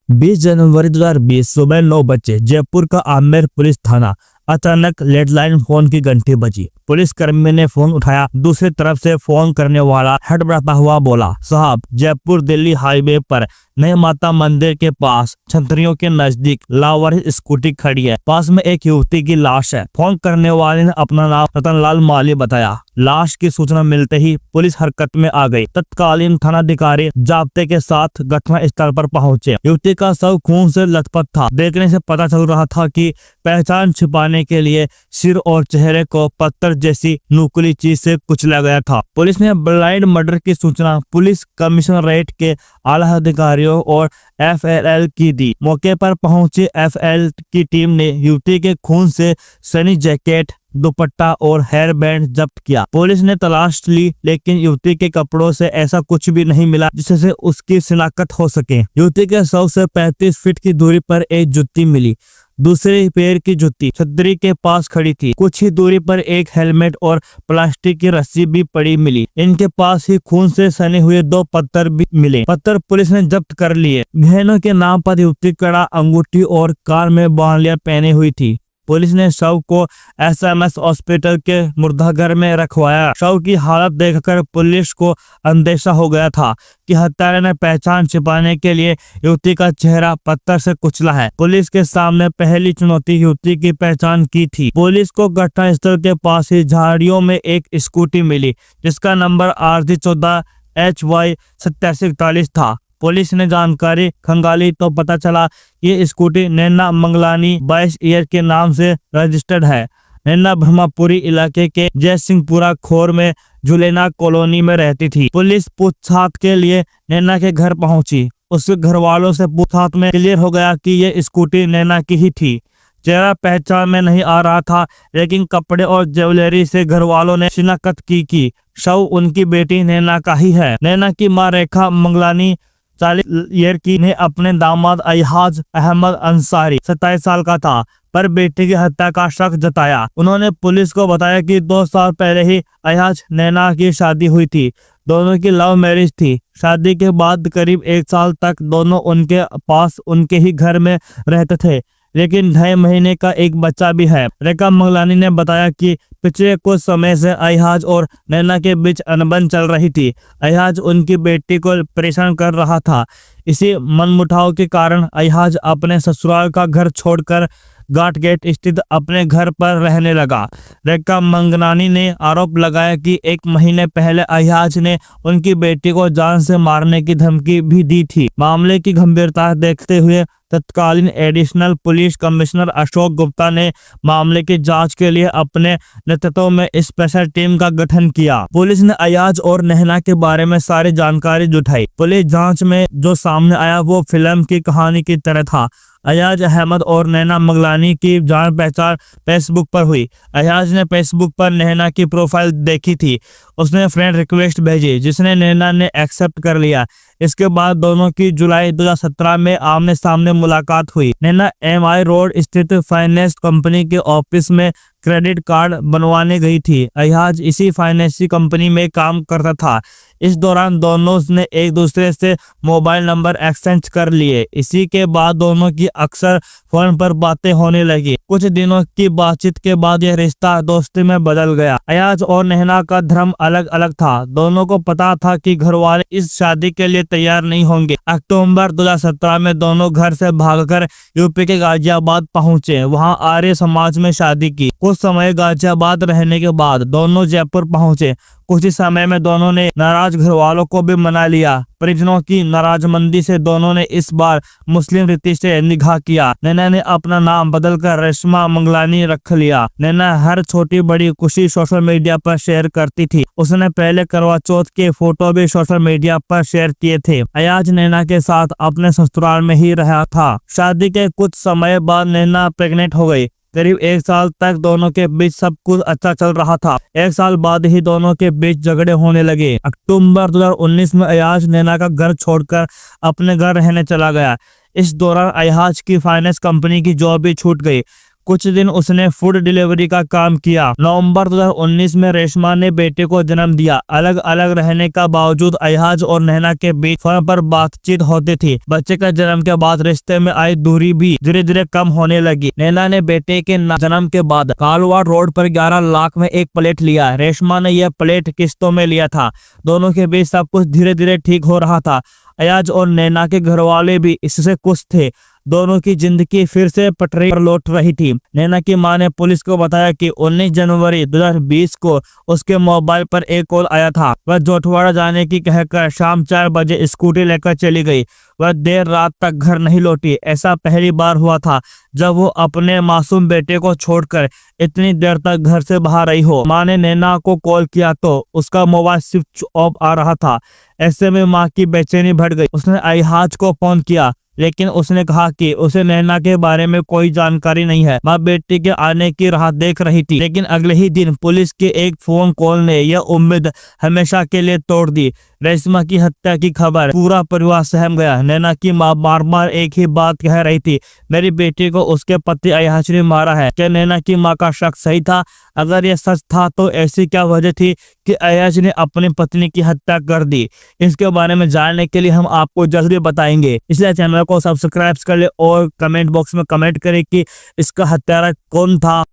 20 जनवरी 2020 सुबह 9 बजे जयपुर का आमेर पुलिस थाना। अचानक लैंडलाइन फोन की घंटी बजी। पुलिस कर्मी ने फोन उठाया। दूसरी तरफ से फोन करने वाला हड़बड़ाता हुआ बोला, साहब, जयपुर दिल्ली हाईवे पर नए माता मंदिर के पास छतरियों के नजदीक लावारिस स्कूटी खड़ी है। पास में एक युवती की लाश है। फोन करने वाले ने अपना नाम रतनलाल माली बताया। लाश की सूचना मिलते ही पुलिस हरकत में आ गई। तत्कालीन थानाधिकारी जाब्ते के साथ घटना स्थल पर पहुंचे। युवती का शव खून से लथपथ था। देखने से पता चल रहा था कि पहचान छिपाने के लिए सिर और चेहरे को पत्थर जैसी नुकीली चीज से कुचला गया था। पुलिस ने ब्लाइंड मर्डर की सूचना पुलिस कमिश्नरेट के आला अधिकारियों और एफएलएल की दी। मौके पर पहुंची एफएल की टीम ने युवती के खून से सनी जैकेट, दुपट्टा और हेयर बैंड जब्त किया। पुलिस ने तलाश ली, लेकिन युवती के कपड़ों से ऐसा कुछ भी नहीं मिला जिससे उसकी शिनाख्त हो सके। युवती के शव से 35 फीट की दूरी पर एक जुत्ती मिली। दूसरे पैर की जुत्ती छतरी के पास खड़ी थी। कुछ ही दूरी पर एक हेलमेट और प्लास्टिक की रस्सी भी पड़ी मिली। इनके पास ही खून से सने हुए 2 पत्थर भी मिले। पत्थर पुलिस ने जब्त कर लिए। बहनों के नाम पर युवती कड़ा, अंगूठी और कान में बांलियां पहने हुई थी। पुलिस ने शव को एसएमएस हॉस्पिटल के मुर्दाघर में रखवाया। शव की हालत देखकर पुलिस को अंदेशा हो गया था कि हत्यारे ने पहचान छिपाने के लिए युवती का चेहरा पत्थर से कुचला है। पुलिस के सामने पहली चुनौती युवती की पहचान की थी। पुलिस को घटनास्थल के पास ही झाड़ियों में एक स्कूटी मिली, जिसका नंबर RG14HY 8741 था। पुलिस ने जानकारी खंगाली तो पता चला ये स्कूटी नैना मंगलानी 22 ईयर के नाम से रजिस्टर्ड है। नैना ब्रह्मपुरी इलाके के जयसिंहपुरा खोर में जुलेना कॉलोनी में रहती थी। पुलिस पूछताछ के लिए नैना के घर पहुंची। उसके घर वालों से पूछताछ में क्लियर हो गया कि ये स्कूटी नैना की ही थी। चेहरा पहचान में नहीं आ रहा था, लेकिन कपड़े और ज्वेलरी से घर वालों ने शिनाख्त की शव उनकी बेटी नैना का ही है। नैना की मां रेखा मंगलानी 40 ईयर की ने अपने दामाद अयहाज अहमद अंसारी 27 साल का था पर बेटे की हत्या का शक जताया। उन्होंने पुलिस को बताया कि 2 साल पहले ही अयहाज नैना की शादी हुई थी। दोनों की लव मैरिज थी। शादी के बाद करीब 1 साल तक दोनों उनके पास उनके ही घर में रहते थे, लेकिन 2.5 महीने का एक बच्चा भी है। रेखा मंगलानी ने बताया कि पिछले कुछ समय से अयहाज और नैना के बीच अनबन चल रही थी। अयहाज उनकी बेटी को परेशान कर रहा था। इसी मनमुटाव के कारण अयहाज अपने ससुराल का घर छोड़कर घाट गेट स्थित अपने घर पर रहने लगा। रेखा मंगलानी ने आरोप लगाया कि 1 महीने पहले अयहाज ने उनकी बेटी को जान से मारने की धमकी भी दी थी। मामले की गंभीरता देखते हुए तत्कालीन additional police commissioner Ashok Gupta ने मामले की जांच के लिए अपने नेतृत्व में स्पेशल टीम का गठन किया। पुलिस ने अयहाज और नैना के बारे में सारी जानकारी जुटाई। पुलिस जांच में जो सामने आया वो फिल्म की कहानी की तरह था। अयहाज अहमद और नैना मंगलानी की जान पहचान फेसबुक पर हुई। अयहाज ने फेसबुक पर नैना की प्रोफाइल देखी थी। उसने फ्रेंड रिक्वेस्ट भेजी, जिसने नैना ने एक्सेप्ट कर लिया। इसके बाद दोनों की जुलाई 2017 में आमने सामने मुलाकात हुई। नैना MI रोड स्थित फाइनेंस कंपनी के ऑफिस में क्रेडिट कार्ड बनवाने गई थी। अयहाज इसी फाइनेंस कंपनी में काम करता था। इस दौरान दोनों ने एक दूसरे से मोबाइल नंबर एक्सचेंज कर लिए। इसी के बाद दोनों की अक्सर फोन पर बातें होने लगी। कुछ दिनों की बातचीत के बाद यह रिश्ता दोस्ती में बदल गया। अयहाज और नैना का धर्म अलग अलग था। दोनों को पता था कि घर वाले इस शादी के लिए तैयार नहीं होंगे। अक्टूबर 2017 में दोनों घर से भागकर यूपी के गाजियाबाद पहुंचे। वहां आर्य समाज में शादी की। कुछ समय गाजियाबाद रहने के बाद दोनों जयपुर पहुंचे। कुछ ही समय में दोनों ने नाराज घर वालों को भी मना लिया। परिजनों की नाराजमंदी से दोनों ने इस बार मुस्लिम रीति से निकाह किया। नैना ने अपना नाम बदलकर रेशमा मंगलानी रख लिया। नैना हर छोटी बड़ी खुशी सोशल मीडिया पर शेयर करती थी। उसने पहले करवा चौथ के फोटो भी सोशल मीडिया पर शेयर किए थे। अयहाज नैना के साथ अपने ससुराल में ही रहा था। शादी के कुछ समय बाद नैना प्रेग्नेंट हो गई। करीब 1 साल तक दोनों के बीच सब कुछ अच्छा चल रहा था। 1 साल बाद ही दोनों के बीच झगड़े होने लगे। अक्टूबर 2019 में अयहाज नैना का घर छोड़कर अपने घर रहने चला गया। इस दौरान अयहाज की फाइनेंस कंपनी की जॉब भी छूट गई। कुछ दिन उसने फूड डिलीवरी का काम किया। नवंबर 2019 में रेशमा ने बेटे को जन्म दिया। अलग अलग रहने का बावजूद अय्याज और नैना के बीच फोन पर बातचीत होती थी। बच्चे का जन्म के बाद रिश्ते में आई दूरी भी धीरे धीरे कम होने लगी। नैना ने बेटे के जन्म के बाद कालवाड़ रोड पर 11 लाख में एक प्लेट लिया। रेशमा ने यह प्लेट किस्तों में लिया था। दोनों के बीच सब कुछ धीरे धीरे ठीक हो रहा था। अय्याज और नैना के घर वाले भी इससे खुश थे। दोनों की जिंदगी फिर से पटरी पर लौट रही थी। नैना की मां ने पुलिस को बताया कि 19 जनवरी 2020 को उसके मोबाइल पर एक कॉल आया था। वह जोटवाड़ा जाने की कहकर शाम 4 बजे स्कूटी लेकर चली गई। वह देर रात तक घर नहीं लौटी। ऐसा पहली बार हुआ था जब वो अपने मासूम बेटे को छोड़कर इतनी देर तक घर से बाहर रही हो। मां ने नैना को कॉल किया तो उसका मोबाइल स्विच ऑफ आ रहा था। ऐसे में मां की बेचैनी बढ़ गई। उसने अय्याज को फोन किया, लेकिन उसने कहा कि उसे नैना के बारे में कोई जानकारी नहीं है। मां बेटी के आने की राह देख रही थी, लेकिन अगले ही दिन पुलिस के एक फोन कॉल ने यह उम्मीद हमेशा के लिए तोड़ दी। रेशमा की हत्या की खबर पूरा परिवार सहम गया। नैना की मां बार बार एक ही बात कह रही थी, मेरी बेटी को उसके पति अय्याज ने मारा है। क्या नैना की मां का शक सही था? अगर यह सच था तो ऐसी क्या वजह थी कि अय्याज ने अपनी पत्नी की हत्या कर दी? इसके बारे में जानने के लिए हम आपको जल्दी बताएंगे, इसलिए चैनल को सब्सक्राइब कर ले और कमेंट बॉक्स में कमेंट करें कि इसका हत्यारा कौन था।